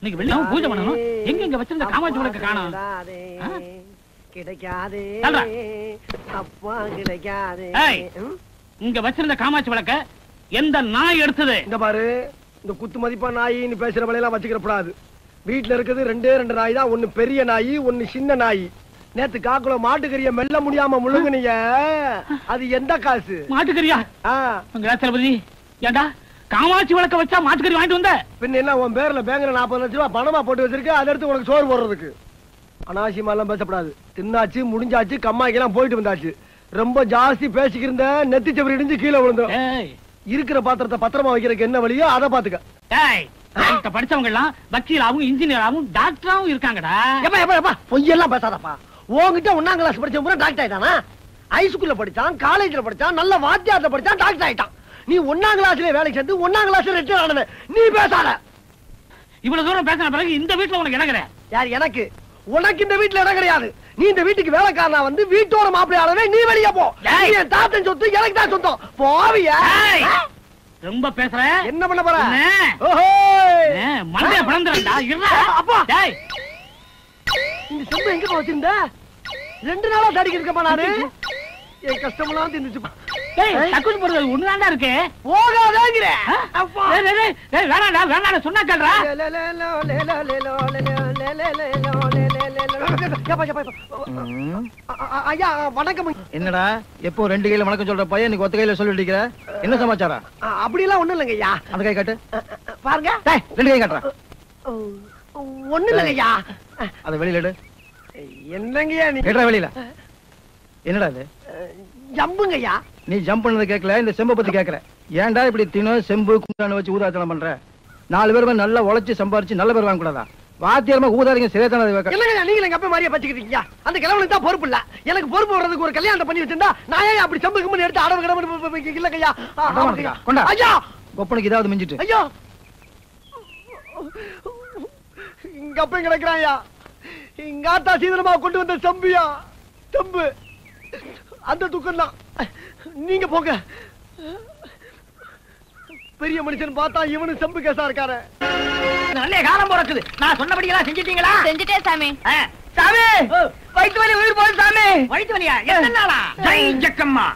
இன்னைக்கு வெள்ளிக்கிழமை பூஜை பண்ணணும். எங்க வச்சிருந்த காமாட்சி விளக்க காணோம். கிடைக்காதே அப்பா கிடைக்காதே. இங்க வச்சிருந்த காமாட்சி விளக்க எந்த நாய் எடுத்தது? இந்த பாரு, இந்த குத்து மதிப்பா நாய் நீ பேசுற வழியெல்லாம் வச்சுக்கிற கூடாது. வீட்டுல இருக்குது ரெண்டு நாய் தான். ஒண்ணு பெரிய நாய், ஒண்ணு சின்ன நாய். நேத்து காக்குல மாட்டுக்கறிய மெல்ல முடியாம முழுங்குனீங்க. அது எந்த காசு? மாட்டுக்கறியா? தளபதி, ஏண்டா காமாட்சி விளக்க வச்சா மாட்டுக்கறி வாங்கிட்டு வந்த? பின்ன என்ன உன் பேர்ல பேங்க்ல 40 லட்சம் ரூபாய் பணமா போட்டு வச்சிருக்க, அதை எடுத்து உனக்கு சோறு போடுறதுக்கு. அனாவசியமா எல்லாம் பேசப்படாது. தின்னாச்சு, முடிஞ்சாச்சு, கம்மாய்க்கு எல்லாம் போயிட்டு வந்தாச்சு. ரொம்ப ஜாஸ்தி பேசிக்கிருந்த நெத்தி செவரி இடிஞ்சு கீழே விழுந்தோம். இருக்கிற பாத்திரத்தை பத்திரமா வைக்கிறதுக்கு என்ன வழியோ அதை பாத்துக்க. படிச்சவங்க எல்லாம் வக்கீலாவும் இன்ஜினியராவும் டாக்டராவும் இருக்காங்கடா. பொய்யெல்லாம் பேசாதப்பா. உன்கிட்ட 1ஆம் கிளாஸ் படிச்சவன் டாக்டர் ஆயிட்டானா? ஹைஸ்கூல்ல படிச்சான், காலேஜ்ல படிச்சான், நல்ல வாத்தியார்ல படிச்சான், டாக்டர் ஆயிட்டான். நீ 1ஆம் கிளாஸ்ல வேலைக்கு சேர்ந்து 1ஆம் கிளாஸ்ல ரிட்டையர் ஆனவன். நீ பேசாத. இவ்வளவு தூரம் பேசின பிறகு இந்த வீட்டுல உனக்கு இடம் கிடையாது. யார் எனக்கு? உனக்கு இந்த வீட்டுல இடம் கிடையாது. நீ இந்த வீட்டுக்கு வேலைக்காரனா வந்து வீட்டோட மாப்பிள்ளையாளவே நீ வெளியே போ. என் தாத்தன் சொத்து எனக்கு தான் சொந்தம். போவியா? ரொம்ப பேசுற. என்ன பண்ண போற? மண்டைய பிளந்துறா. அப்பா இந்த செம்பு எங்க வச்சிருந்த? 2 நாளா தடிக்க இருக்கப்பா நானு. என் கஷ்டமெல்லாம் தின்னுச்சுப்பா. டக்குனு போறது ஒண்ணுதான்டா இருக்கு. போகாதேங்கற. வேணாடா வேணாடா சொன்னா கேளுடா. ஐயா வணக்கம். என்னடா எப்போ 2 கையில வணக்கம் சொல்ற பையன் நீ ஒத்த கையில சொல்லிட்டு இருக்கற? என்ன சமாச்சாரம்? அப்படி எல்லாம் ஒண்ணும் இல்லங்க ஐயா. அந்த கை காட்டு. பாருங்க. 2 கை காட்டுறா. ஒண்ணும் இல்லங்க ஐயா. அத வெளியில எடு. என்னங்கய்யா நீ? கேட்றா வெளியில. என்னடா இது? ஜம்புங்க ஐயா. நீ ஜம்ப் பண்ணது கேட்கல, இந்த செம்ப பத்தி கேக்குற. ஏன்டா இப்படி தினம் செம்பு குண்டான வச்சு ஊதாத்தனம் பண்ற? 4 பேருமே நல்லா உழைச்சு சம்பாரிச்சு நல்ல பேர் வாங்க கூடாதா? வாத்தியாரமா ஊதாரிங்க சிறைத்தான இல்லங்க. நீங்க எங்க அப்பா மாதிரியே பச்சிக்கிட்டீங்க. அந்த கிழவனுக்கு தான் பொறுப்பு இல்ல. எனக்கு பொறுப்பு வர்றதுக்கு ஒரு கல்யாணம் பண்ணி வச்சிருந்தா நான் ஏன் அப்படி செம்பு கும்பு எடுத்து அடவு கிடவு இல்லங்கய்யா. கொண்டா ஐயா கொப்பனுக்கு ஏதாவது மிஞ்சிட்டு. ஐயோ இங்க அப்ப கிடக்குறாயா. இங்க ஆத்தா சீதனமா கொண்டு வந்த செம்பியா செம்பு. அந்த துக்கம் தான். நீங்க போங்க. பெரிய மனுஷன் பார்த்தா இவனு செம்பு கேசா இருக்காரு. நல்ல காலம் பிறக்குது. நான் சொன்னபடி எல்லாம் செஞ்சிட்டீங்களா? செஞ்சுட்டே சாமி. சாமி வயிற்று வலி உயிர் போகுது சாமி. வயிற்று வலியா? எத்தனை நாளா? ஜெய் ஜக்கம்மா.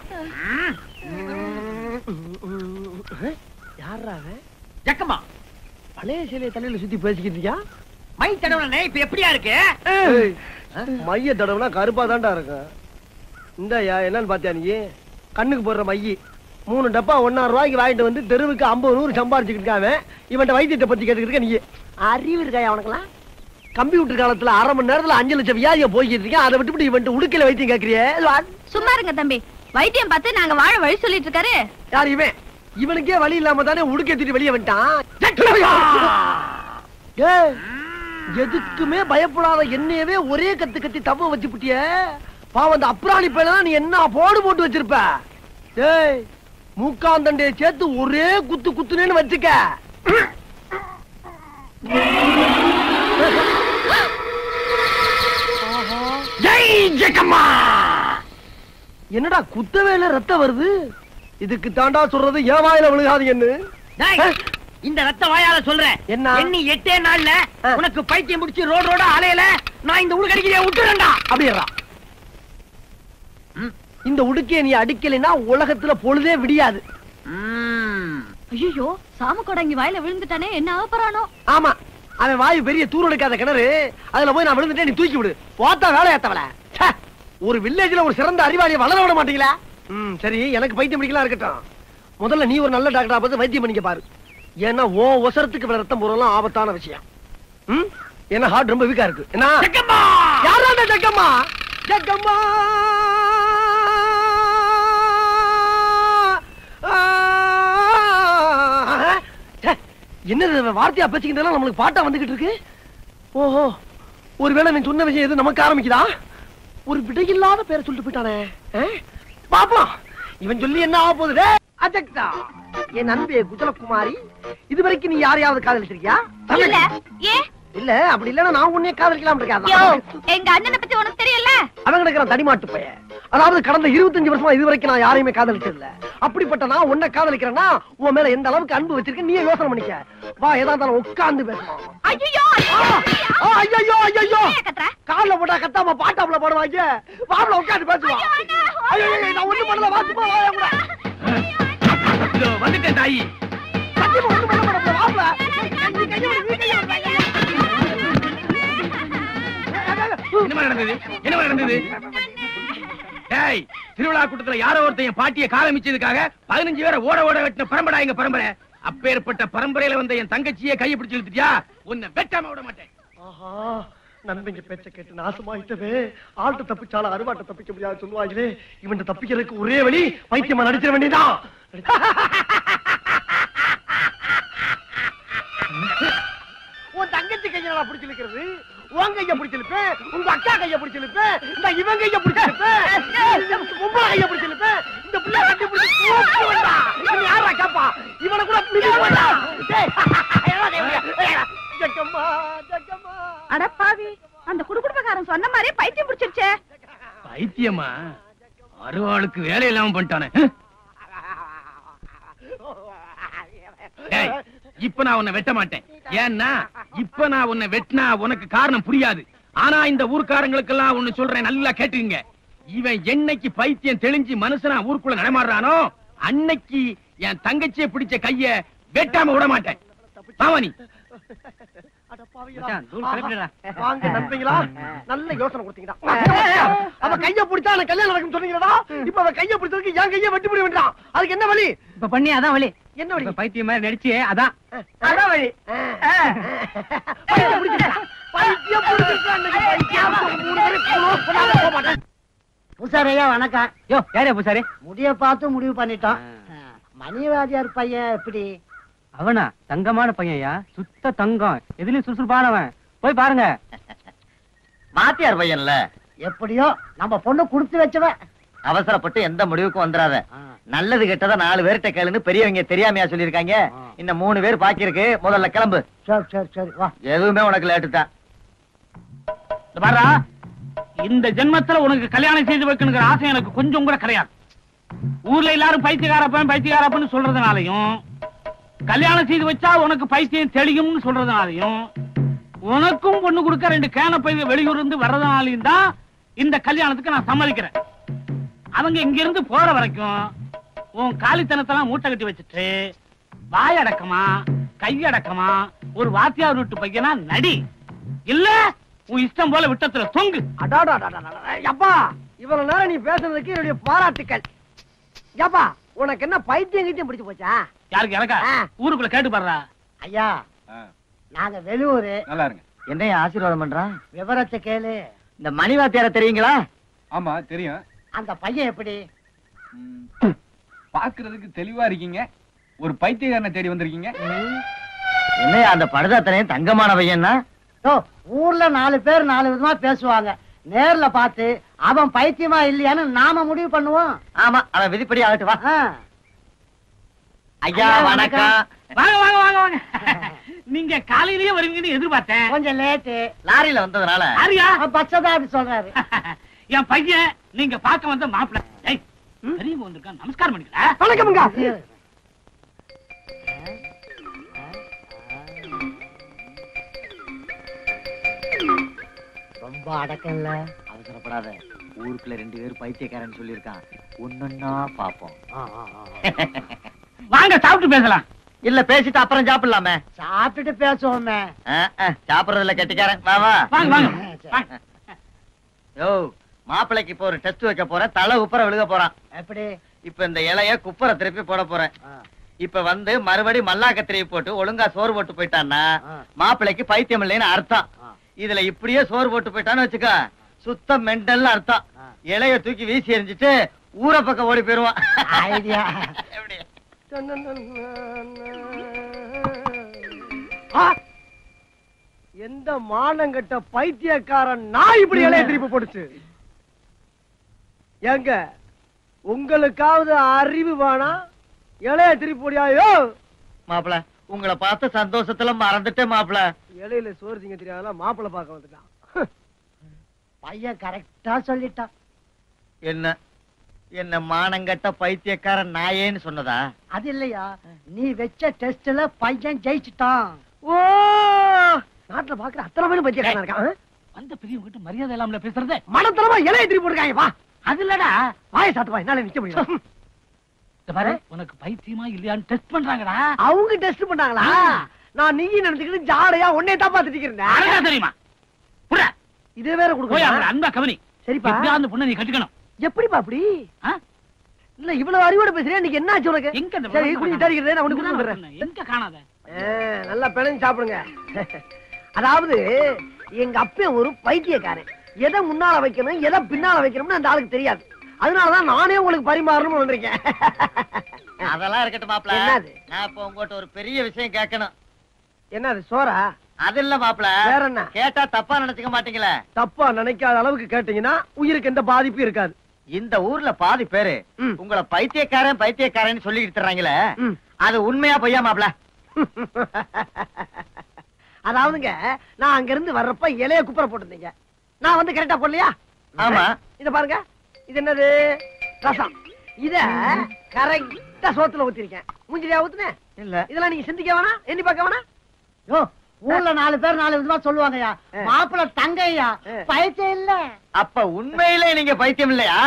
யாரா ஜக்கம்மா? பழைய சிலையை தலையில சுத்தி பேசிக்கிட்டியா? மை தடவை இப்ப எப்படியா இருக்கு? மைய தடவைனா கருப்பா தான்டா இருக்கு. இந்தயா என்னன்னு பாத்தியா நீ? கண்ணுக்கு போடுற மைய 3 டப்பா 1,000 ரூபாய்க்கு வாங்கிட்டு வந்து தெருவுக்கு 50 100 சம்பாரிச்சுக்கிட்டு இருக்காங்க. இவன்ட்ட வைத்தியத்தை பத்தி கேட்டுக்கிட்டு இருக்க. நீ அறிவு இருக்காயா உனக்கெல்லாம்? கம்ப்யூட்டர் காலத்துல 1/2 மணி நேரத்துல 5 லட்சம் வியாதியை போய்கிட்டு இருக்கேன். அதை விட்டுவிட்டு இவன்ட்ட உடுக்கையில வைத்தியம் கேட்கறியே? சும்மா இருங்க தம்பி. வைத்தியம் பார்த்து நாங்க வாழ வழி சொல்லிட்டு இருக்காரு. யார் இவன்? இவனுக்கே வழி இல்லாம தானே உடுக்கை தூக்கி வெளியே வந்துட்டான். எதுக்குமே பயப்படாத என்னையவே ஒரே கத்து கத்தி தவ வச்சு புட்டிய. பாவம் அந்த அப்ராணி பையனா நீ என்ன போட்டு வச்சிருப்ப. டேய் மூக்காந்தண்டைய சேர்த்து ஒரே குத்து குத்துனேன்னு வச்சுக்க. ஜெய் ஜக்கம்மா. என்னடா குத்தவேல ரத்தம் வருது? இதுக்கு தாண்டா சொல்றது ஏன் வாயில விழுகாதீங்கன்னு. இந்த ரத்த வாயால சொல்றேன். என்ன? எண்ணி 8 நாள்ல உனக்கு பைத்தியம் முடிச்சு ரோட அலையில நான் இந்த உடுக்கடிக்கிறிய விட்டுறேன்டா. அப்படியா? இந்த உடுக்கைய நீ அடிக்கலைன்னா உலகத்துல பொழுதே விடியாது. ஐயோ சாம கொடங்கி வாயில விழுந்துட்டானே, என்ன ஆபரானோ? ஆமா, அவன் வாயு பெரிய தூரடிக்காத கிணறு. அதுல போய் நான் விழுந்துட்டேன், நீ தூக்கி விடு. போத்தா வேலையாத்தவள. ஒரு வில்லேஜ்ல ஒரு சிறந்த அறிவாளியை வளர விட மாட்டீங்களா? சரி, எனக்கு பைத்தியம் பிடிக்கலாம் இருக்கட்டும். முதல்ல நீ ஒரு நல்ல டாக்டரா பார்த்து வைத்தியம் பண்ணிக்க பாரு. ஏன்னா ஓ ஒசரத்துக்கு ரத்தம் போறலாம் ஆபத்தான விஷயம். ஏன்னா ஹார்ட் ரொம்ப வீக்கா இருக்கு. என்ன யாரா ஜக்கம்மா? ஜக்கம்மா என்ன வார்த்தையா பேசிக்கிட்டு நம்மளுக்கு பாட்டா வந்துகிட்டு இருக்கு. ஓஹோ, ஒருவேளை நீ சொன்ன விஷயம் எது நமக்கு ஆரம்பிக்குதா? ஒரு விடையில்லாத பேரை சொல்லிட்டு போயிட்டானே. பாப்பா இவன் சொல்லி என்ன ஆக போகுது? அஜக்தா என் அன்பே குஜலகுமாரி, இதுவரைக்கும் நீ யாரையாவது காதலிச்சிருக்கியா? இல்ல அப்படி இல்லன்னா நான் உன்னைய காதலிக்கலாம் இருக்காது. எங்க அண்ணனை பத்தி உனக்கு தெரியல. அவன் கிடக்குறான் தடிமாட்டு பைய. அதாவது கடந்த 25 வருஷமா இதுவரைக்கும் நான் யாரையுமே காதலிச்சது இல்ல. அப்படிப்பட்ட நான் உன்னை காதலிக்கிறேன்னா உன் மேல எந்த அளவுக்கு அன்பு வச்சிருக்க நீயே யோசனை பண்ணிக்க. வா, ஏதா இருந்தாலும் உட்கார்ந்து பேசலாம். ஐயோ ஐயோ ஐயோ கால்ல போட்டா கத்தாம பாட்டாப்புல போடுவாங்க. வாப்ல உட்கார்ந்து பேசுவான். ஐயோ நான் ஒண்ணு பண்ணல. வாசுப்பா வாயா கூட. வந்துட்டேன் தாயி. சத்தியமா ஒண்ணு பண்ணல மாட்டேன். வாப்ல என்ன நடந்தது? என்ன நடந்தது? டேய், திருவிழா கூட்டத்துல யாரோ ஒருத்தன் பாட்டியை காலமிச்சதுக்காக 15 பேரை ஓட ஓட வெட்டின பரம்பரை எங்க பரம்பரை. அப்பேற்பட்ட பரம்பரையில வந்த என் தங்கச்சியை கையை பிடிச்சு இழுத்துட்டியா? உன்னை வெட்டாம விட மாட்டேன். ஆஹா, நண்பங்க பேச்ச கேட்டு நாசமாயிட்டவே. ஆள்கிட்ட தப்பிச்சாலும் அருவாட்ட தப்பிக்க முடியாது சொல்லுவாங்களே. இவன் தப்பிக்கிறதுக்கு ஒரே வழி வைத்தியமா நடிச்சிட வேண்டியதான். உன் தங்கச்சி கையை நான் பிடிச்சிருக்கிறது, உன் கையை பிடிச்சிருப்பேன், உங்க அக்கா கையை பிடிச்சிருப்பேன், இந்த இவன் கையை பிடிச்சிருப்பேன், உங்க கையை பிடிச்சிருப்பேன். இந்த பிள்ளை கட்டி பிடிச்சி யாரா கேப்பா? இவனை கூட அடப்பாவி, அந்த குடுகுடுப்பக்காரன் சொன்ன மாதிரி பைத்தியம் பிடிச்சிருச்சே. பைத்தியமா? அருவாளுக்கு வேலை இல்லாம பண்ணிட்டானே. இப்ப நான் உன்னை வெட்ட மாட்டேன். ஏன்னா இப்ப நான் உன்னை வெட்டினா உனக்கு காரணம் புரியாது. ஆனா இந்த ஊர்க்காரங்களுக்கெல்லாம் ஒண்ணு சொல்றேன், நல்லா கேட்டுங்க. இவன் என்னைக்கு பைத்தியம் தெளிஞ்சு மனுஷனா ஊருக்குள்ள நடமாடுறானோ அன்னைக்கு என் தங்கச்சியை பிடிச்ச கைய வெட்டாம விட மாட்டேன். பாவனி வாங்க நண்பங்களா, நல்ல யோசனை கொடுத்தீங்கடா. அவ கைய பிடிச்சா எனக்கு கல்யாணம் நடக்கும் சொன்னீங்கடா. இப்ப அவ கைய பிடிச்சதுக்கு என் கைய வெட்டி பிடி வேண்டாம். அதுக்கு என்ன வழி? இப்ப பண்ணி அதான் வழி. என்ன வழி? பைத்தியம் மாதிரி நடிச்சு அதான் அதான் வழி. பைத்தியம் பிடிச்சிட்டா. பைத்தியம் பிடிச்சிட்டா. அன்னைக்கு பைத்தியம் 3 பேரை க்ளோஸ் பண்ணாம போக மாட்டேன். பூசாரியா வணக்கம். யோ யாரே பூசாரி? முடிய பார்த்து முடிவு பண்ணிட்டோம். மணிவாதியார் பையன் எப்படி? அவனா தங்கமான பையன்யா, சுத்த தங்கம், எதுலயும் சுறுசுறுப்பானவன். போய் பாருங்க. மாத்தியார் பையன்ல எப்படியோ நம்ம பொண்ணு குடுத்து வச்சவன். அவசரப்பட்டு எந்த முடிவுக்கும் வந்துடாத. நல்லது கெட்டதா 4 பேர்கிட்ட கேளுன்னு பெரியவங்க தெரியாமையா சொல்லிருக்காங்க. இன்னும் 3 பேர் பாக்கி இருக்கு. முதல்ல கிளம்பு. சரி சரி சரி வா. எதுவுமே உனக்கு லேட்டு தான். பாரா, இந்த ஜென்மத்துல உனக்கு கல்யாணம் செய்து வைக்கணுங்கிற ஆசை எனக்கு கொஞ்சம் கூட கிடையாது. ஊர்ல எல்லாரும் பைத்தியக்காரப்பன்னு சொல்றதுனாலையும், கல்யாணம் செய்து வச்சா உனக்கு பைத்தியம் தெளியும்னு சொல்றதுனாலையும், உனக்கும் பொண்ணு கொடுக்க 2 கேன பைய வெளியூர் இருந்து வர்றதுனாலையும் தான் இந்த கல்யாணத்துக்கு நான் சம்மதிக்கிறேன். அவங்க இங்க இருந்து போற வரைக்கும் உன் காலித்தனத்தெல்லாம் மூட்டை கட்டி வச்சுட்டு வாயடக்கமா கையடக்கமா ஒரு வாத்தியார் வீட்டு பையனா நடி. இல்ல உன் இஷ்டம் போல விட்டத்துல தொங்கு. அப்பா, இவ்வளவு நேரம் நீ பேசுறதுக்கு என்னுடைய பாராட்டுக்கள். ஏப்பா, உனக்கு என்ன பைத்தியம் கிட்டியம் பிடிச்சு போச்சா? யாருக்கு எனக்கா? ஊருக்குள்ள கேட்டு பாடுறா. ஐயா, நாங்க வெளியூரு. நல்லா இருங்க. என்னைய ஆசீர்வாதம் பண்றான். விவரத்தை கேளு. இந்த மணிவாத்தியார தெரியுங்களா? ஆமா தெரியும். அந்த பையன் எப்படி? பாக்குறதுக்கு தெளிவா இருக்கீங்க. ஒரு பைத்தியக்காரனை தேடி வந்திருக்கீங்க. என்னையா அந்த படுதாத்தனையும் தங்கமான பையன்னா? ஊர்ல 4 பேர் 4 விதமா பேசுவாங்க. நேர்ல பார்த்து அவன் பைத்தியமா இல்லையான்னு நாம முடிவு பண்ணுவோம். ஆமா, அவன் விதிப்படி ஆகட்டு. வா. ஐயா வணக்கம். வாங்க வாங்க வாங்க வாங்க. நீங்க காலையிலேயே வருவீங்கன்னு எதிர்பார்த்தேன். கொஞ்சம் லேட்டு. லாரியில வந்ததுனால. யாரியா? பச்சதா அப்படி சொல்றாரு. என் பையன் நீங்க பார்க்க வந்த மாப்பிள்ளை. பெரியவங்க வந்திருக்கான், நமஸ்காரம் பண்ணிக்கிறா. வணக்கம்ங்க. ரொம்ப அடக்கம்ல. அவசரப்படாத. ஊருக்குள்ள 2 பேர் பைத்தியக்காரன் சொல்லிருக்கான். ஒன்னொன்னா பாப்போம். வாங்க சாப்பிட்டு பேசலாம். இல்ல பேசிட்டு அப்புறம் சாப்பிடலாமே. சாப்பிட்டுட்டு பேசுவோமே. சாப்பிடுறதுல கெட்டிக்காரன். வா வா. வாங்க வாங்க. யோ, மாப்பிளைக்கு இப்ப ஒரு டெஸ்ட் வைக்க போறேன். தலை உப்பர விழுக போறான். எப்படி? இப்ப இந்த இலைய குப்பரை திருப்பி போட போறேன். இப்ப வந்து மறுபடி மல்லாக்க திருப்பி போட்டு ஒழுங்கா சோறு போட்டு போயிட்டான்னா மாப்பிளைக்கு பைத்தியம் இல்லைன்னு அர்த்தம். இதுல இப்படியே சோறு போட்டு போயிட்டான்னு வச்சுக்க, சுத்த மெண்டல் அர்த்தம். இலைய தூக்கி வீசி எறிஞ்சிட்டு ஊர பக்கம் ஓடி போயிருவான். ஐடியா எப்படி? எந்த மானங்கட்ட பைத்தியக்காரன் நான் இப்படி இலைய திருப்பி போடுச்சு? ஏங்க, உங்களுக்காவது அறிவு வேணா? இலைய திருப்பி போடியாயோ? மாப்பிள, உங்களை பார்த்த சந்தோஷத்துல மறந்துட்டேன் மாப்பிள. இலையில சோறு திங்க தெரியாத மாப்பிள பார்க்க வந்துட்டான். பையன் கரெக்டா சொல்லிட்டான். என்ன என்ன மானங்கட்ட பைத்தியக்காரன் நாயேன்னு சொன்னதா? அது இல்லையா, நீ வச்ச டெஸ்ட்ல பையன் ஜெயிச்சுட்டான். ஓ, நாட்டுல பாக்குற அத்தனை பேரும் பைத்தியக்காரன் இருக்கான். வந்த பெரியவங்க கிட்ட மரியாதை இல்லாமல பேசுறதே. மனத்தனமா இலையை திருப்பி போட்டுருக்காங்க. வா, அது இல்லடா. வாயை சாத்துவா, என்னால நிக்க முடியும். இந்த பாரு, உனக்கு பைத்தியமா இல்லையான்னு டெஸ்ட் பண்றாங்கடா. அவங்க டெஸ்ட் பண்ணாங்களா? நான் நீ நினைச்சுக்கிட்டு ஜாடையா உன்னை தான் பாத்துட்டு இருக்கேன். தெரியுமா? புற இதே வேற போய் அவங்க கொடுக்க. அன்பா கவனி. சரிப்பா, அந்த பொண்ணை நீ கட்டிக்கணும். எப்படிப்பா அப்படி? ஆ? இல்ல இவ்வளவு அறிவோட பேசுறேன், இன்னைக்கு என்ன ஆச்சு உனக்கு? எங்க அந்த சரி, பொண்ணு குடிச்சு தரிக்கிறேன், நான் உனக்கு காணாத? கொடுத்துறேன். எங்க காணாத? நல்லா பிணைஞ்சு சாப்பிடுங்க. அதாவது எங்க அப்பன் ஒரு பைத்தியக்காரன். எதை முன்னால வைக்கணும் எதை பின்னால வைக்கணும்னு அந்த ஆளுக்கு தெரியாது. அதனாலதான் நானே உங்களுக்கு பரிமாறணும்னு வந்திருக்கேன். அதெல்லாம் இருக்கட்டும் மாப்ள. என்னது? நான் இப்ப உங்ககிட்ட ஒரு பெரிய விஷயம் கேட்கணும். என்னது, சோறா? அது இல்ல மாப்ள. வேற என்ன? கேட்டா தப்பா நினைச்சுக்க மாட்டீங்களே? தப்பா நினைக்காத அளவுக்கு கேட்டீங்கன்னா உயிருக்கு எந்த பாதிப்பும் இருக்காது. இந்த ஊர்ல பாதி பேரு ம். உங்களை பைத்தியக்காரன் பைத்தியக்காரன் சொல்லிட்டு தர்றாங்களே, ம். அது உண்மையா பொய்யா மாப்ள? அதாவதுங்க, நான் அங்க இருந்து வர்றப்ப இலைய குப்புற போட்டிருந்தீங்க. நான் வந்து கரெக்டா போடலையா? ஆமா. இத பாருங்க, இது என்னது? ரசம். இத கரெக்டா சோத்துல ஊத்திருக்கேன். மூஞ்சிலியா ஊத்துனேன்? இல்ல. இதெல்லாம் நீங்க சிந்திக்க வேணாம், எண்ணி பார்க்க வேணாம். ஊர்ல 4 பேர் 4 விதமா சொல்லுவாங்கயா. மாப்பிள்ள தங்கையா, பைத்தியம் இல்ல. அப்ப உண்மையிலே நீங்க பைத்தியம் இல்லையா?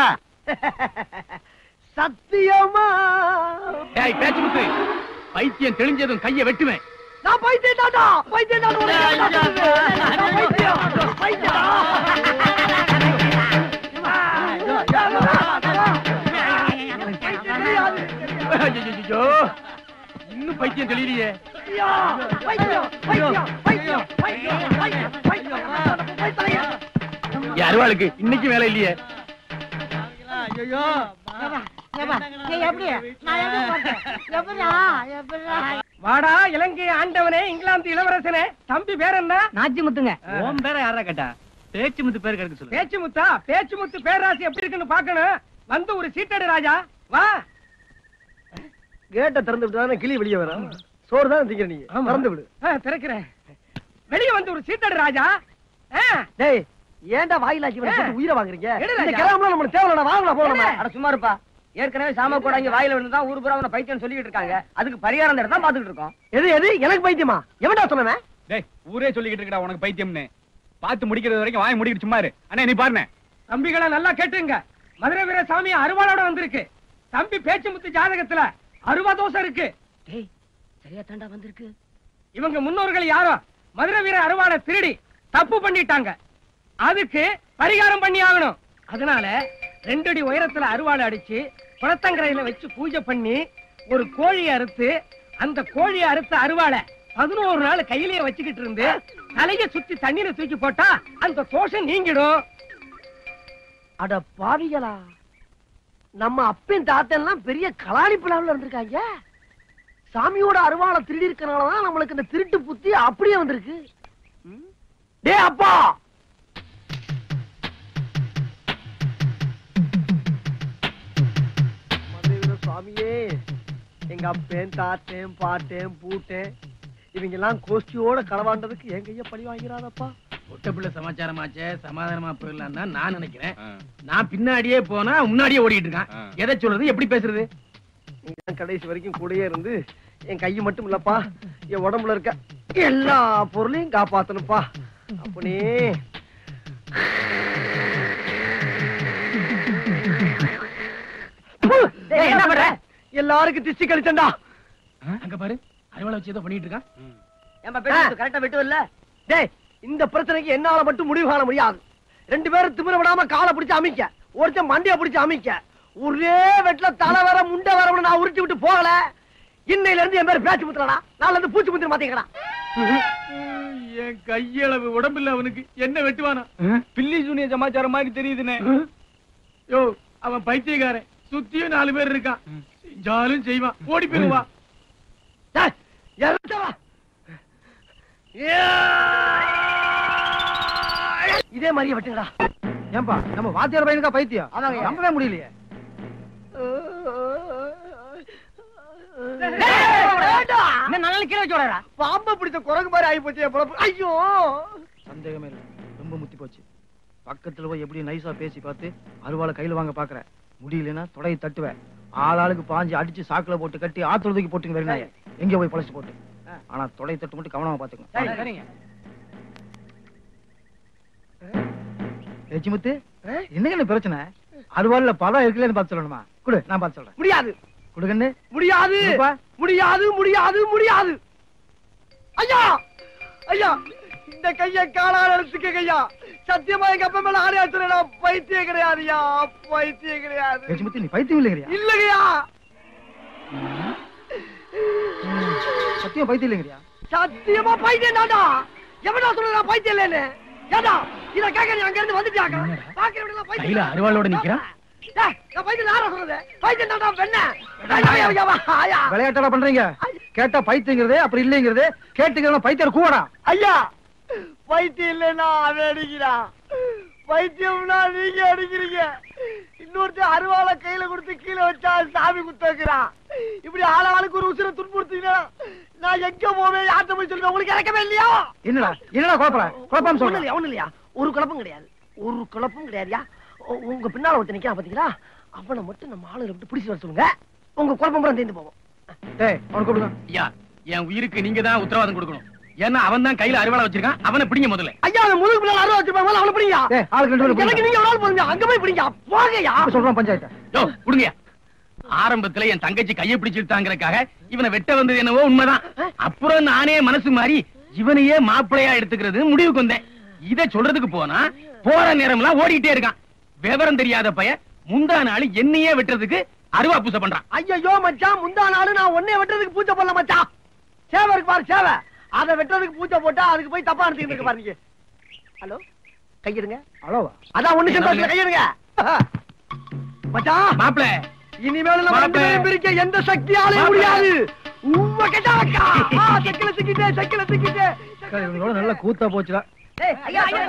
சத்தியமா டேய் பேச்சு முத்து, பைத்தியம் தெளிஞ்சதும் கைய வெட்டுவேன். நான் பைத்தியம் தாண்டா, பைத்தியம் தாண்டா. ஐயோ, இன்னும் பைத்தியம் தெளியலையே. அருவாளுக்கு இன்னைக்கு வேலை இல்லையே. வாடா இலங்கை ஆண்டவனே, இங்கிலாந்து இளவரசனே, தம்பி பேர் என்ன? நாச்சிமுத்துங்க. உன் பேரை யாரா கேட்டா? பேச்சு முத்து பேர் கிடைக்க சொல்லு. பேச்சு முத்தா? பேச்சு முத்து பேராசி எப்படி இருக்குன்னு பாக்கணும். வந்து ஒரு சீட்டடு ராஜா, வா. கேட்ட திறந்து விட்டு கிளி வெளியே வரும். சோறு தான் திங்கிற நீ, திறந்து விடு. திறக்கிறேன். வெளியே வந்து ஒரு சீட்டடு ராஜா. டேய், ஏன்டா வாயிலாச்சி உயிரை வாங்குறீங்க? இந்த கிராமம்ல நம்மளுக்கு தேவையில்லை, வாங்கலாம் போகலாம். அட சும்மா இருப்பா. ஏற்கனவே சாம கூட இங்க வாயில விழுந்துதான் ஊர் பூரா அவனை பைத்தியம் சொல்லிட்டு இருக்காங்க. அதுக்கு பரிகாரம் தான் பாத்துக்கிட்டு இருக்கோம். எது எது எனக்கு பைத்தியமா? எவன்டா சொன்னவன்? டேய், ஊரே சொல்லிக்கிட்டு இருக்கடா உனக்கு பைத்தியம்னு. பாத்து முடிக்கிறது வரைக்கும் வாய் முடிக்கிட்டு சும்மா இரு. அண்ணா நீ பாருங்க. தம்பிகளை நல்லா கேட்டுங்க. மதுரை வீர சாமி அருவாளோட வந்திருக்கு. தம்பி பேச்சு முத்து ஜாதகத்துல அருவா தோசை இருக்கு. டேய், சரியா தாண்டா வந்திருக்கு. இவங்க முன்னோர்கள் யாரோ மதுரை வீர அருவாளை திருடி தப்பு பண்ணிட்டாங்க. அதுக்கு பரிகாரம் பண்ணி ஆகணும். அதனால 2 அடி உயரத்துல அருவாளை அடிச்சு குளத்தங்கரையில வச்சு பூஜை பண்ணி ஒரு கோழியை அறுத்து, அந்த கோழியை அறுத்த அருவாளை 11 நாள் கையிலேயே வச்சுக்கிட்டு இருந்து தலைய சுத்தி தண்ணீரை தூக்கி போட்டா அந்த தோஷம் நீங்கிடும். அட பாவிகளா, நம்ம அப்பன் தாத்தெல்லாம் பெரிய கலாணி பிளாவில் இருந்திருக்காங்க. சாமியோட அருவாளை திருடி இருக்கனாலதான் நம்மளுக்கு இந்த திருட்டு புத்தி அப்படியே வந்திருக்கு. டே அப்பா, சுவாமியே, எங்க அப்பேன் தாத்தேன் பாட்டேன் பூட்டேன் இவங்க எல்லாம் கோஷ்டியோட களவாண்டதுக்கு என் கைய பழி வாங்கிறாதப்பா. ஒட்டப்பிள்ளை சமாச்சாரமாச்சே, சமாதானமா போயிடலாம் தான் நான் நினைக்கிறேன். நான் பின்னாடியே போனா முன்னாடியே ஓடிட்டு இருக்கான். எதை சொல்றது, எப்படி பேசுறது? நீங்க கடைசி வரைக்கும் கூடயே இருந்து என் கையை மட்டும் இல்லப்பா, என் உடம்புல இருக்க எல்லா பொருளையும் காப்பாத்தணும்ப்பா. அப்பனே என்ன பண்ற? எல்லாருக்கும் திஷ்டி கழிச்சண்டா. அங்க பாரு, அருவாளை வச்சு ஏதோ பண்ணிட்டு இருக்கான். ஏன்பா பேச்சு கரெக்டா வெட்டு இல்ல? டேய், இந்த பிரச்சனைக்கு என்னால மட்டும் முடிவு காண முடியாது. 2 பேரும் திமிர விடாம காலை பிடிச்சு அமைக்க, ஒருத்தன் மண்டைய பிடிச்சு அமைக்க. ஒரே வெட்ல தலை வர முண்டை வர நான் உருட்டி விட்டு போகல. இன்னையில இருந்து என் பேர் பேச்சு முத்துறா, நாளைல இருந்து பூச்சி முத்திர மாத்தீங்கடா. என் கையளவு உடம்பில்ல அவனுக்கு என்ன வெட்டுவானா? பில்லி சூனிய சமாச்சாரம் மாதிரி தெரியுதுனே. யோ, அவன் பைத்தியக்காரன். சுத்தியும் 4 பேர் இருக்கான். செஞ்சாலும் செய்வான். ஓடி போயிருவா. இதே மாதிரியே வெட்டுங்கடா. ஏன்பா நம்ம வாத்தியார் பையனுக்கா பைத்தியம்? நம்பவே முடியலையே. பாம்பை பிடிச்ச குரங்கு மாதிரி ஆகி போச்சு. ஐயோ, சந்தேகமே இல்லை, ரொம்ப முத்தி போச்சு. பக்கத்துல போய் எப்படி நைஸா பேசி பார்த்து அருவாளை கையில வாங்க பாக்குற. முடியலன்னா தொடையை தட்டுவேன். ஆளாளுக்கு பாஞ்சு அடிச்சு சாக்குல போட்டு கட்டி ஆத்துல தூக்கி போட்டுங்க வேற எங்க போய் பழச்சு போட்டு. ஆனா தொடையை தட்டு மட்டும் கவனமா பாத்துக்கணும். சரிங்க. லட்சுமுத்து என்னங்க பிரச்சனை? அருவாள்ல பதம் இருக்குல்லன்னு பார்த்து சொல்லணுமா? குடு, நான் பார்த்து சொல்றேன். முடியாது. குடுங்கன்னு. முடியாது முடியாது முடியாது முடியாது. ஐயா ஐயா, இந்த கைய காலால எடுத்துக்க ஐயா. சத்தியமா எங்க அப்பா மேல ஆணையா சொல்றேன், பைத்தியம் கிடையாதுயா, பைத்தியம் கிடையாது. லட்சுமுத்து நீ பைத்தியம் இல்லைங்கறியா? இல்லையா? சத்தியம் பைத்தியம் இல்லைங்கறியா? சத்தியமா பைத்தியம் தான்டா. எவனா சொல்றா பைத்தியம் இல்லன்னு? ஏடா இத கேக்க நீ அங்க இருந்து வந்துட்டியாங்க. பாக்குறவங்க பைத்தியம். கையில அருவாளோட நிக்கிறான். டேய், நான் பைத்தியம் யாரா சொல்றது? பைத்தியம் தான்டா வெண்ண. ஐயா விளையாட்டடா பண்றீங்க. கேட்டா பைத்தியங்கிறதே அப்புறம் இல்லைங்கிறதே. கேட்டுக்கிறவன பைத்தியம் கூவடா. ஐயா பைத்தியம் இல்லன்னா அவன் அடிக்கிறான், பைத்தியம்னா நீங்க அடிக்கிறீங்க. இன்னொருத்தர் அருவாளை கையில கொடுத்து கீழே வச்சா சாமி குத்துக்கிறான். இப்படி ஆளாளுக்கு ஒரு உசுரை துன்புறுத்தீங்கன்னா நான் எங்க போவேன், யார்கிட்ட போய் சொல்லுவேன்? உங்களுக்கு இறக்கவே இல்லையா? என்னடா என்னடா குழப்பம் ஒண்ணு இல்லையா, ஒண்ணு இல்லையா, ஒரு குழப்பம் கிடையாது, ஒரு குழப்பம் கிடையாதுயா. உங்க பின்னால ஒருத்தர் நிக்கிறான் பாத்தீங்களா, அவனை மட்டும் நம்ம ஆளுங்களை விட்டு பிடிச்சு வர சொல்லுங்க. உங்க குழப்பம் பூரா தீர்ந்து போகும். டேய் அவனை கூப்பிடுங்க. ஐயா, என் உயிருக்கு நீங்க தான் உத்தரவாதம் கொடுக்கணும். ஏன்னா அவன் தான் கையில அருவாளை வச்சிருக்கான். அவனை பிடிங்க முதல்ல. ஐயா, அவன் முதுகு பின்னால அருவா வச்சிருப்பாங்க, அவனை பிடிங்க. டேய் ஆளுக்கு ரெண்டு பேரும் எனக்கு நீங்க ஒரு ஆள் போடுங்க, அங்க போய் பிடிங்க. போங்கயா சொல்றேன் பஞ்சாயத்து. யோ குடுங்க. ஆரம்பத்துல என் தங்கச்சி கையை பிடிச்சிட்டாங்கறதுக்காக இவனை வெட்ட வந்தது என்னவோ உண்மைதான். அப்புறம் நானே மனசு மாறி இவனையே மாப்பிளையா எடுத்துக்கிறது முடிவுக்கு வந்தேன். இத சொல்றதுக்கு போனா போற நேரம்லாம் ஓடிட்டே இருக்கான். விவரம் தெரியாத பையன் முந்தா நாள் என்னையே வெட்டுறதுக்கு அருவா பூசை பண்றான். ஐயோ மச்சான், முந்தா நாள் நான் ஒன்னே வெட்டுறதுக்கு பூஜை பண்ணல மச்சான். சேவை இருக்கு பாரு, சேவை. அதை வெட்டுறதுக்கு பூஜை போட்டா அதுக்கு போய் தப்பா நடத்திட்டு இருக்கு பாருங்க. ஹலோ, கையிடுங்க. அவ்வளவா? அதான் ஒண்ணு சேர்ந்து கையிடுங்க மச்சான். மாப்பிள இனிமேல் நம்ம ரெண்டு பேரும் பிரிக்க எந்த சக்தியாலே முடியாது. உம்ம கேட்டா வைக்கா. சக்கில சிக்கிட்டே, சக்கில சிக்கிட்டே. இவங்களோட நல்ல கூத்தா போச்சுடா. ஐயா ஐயா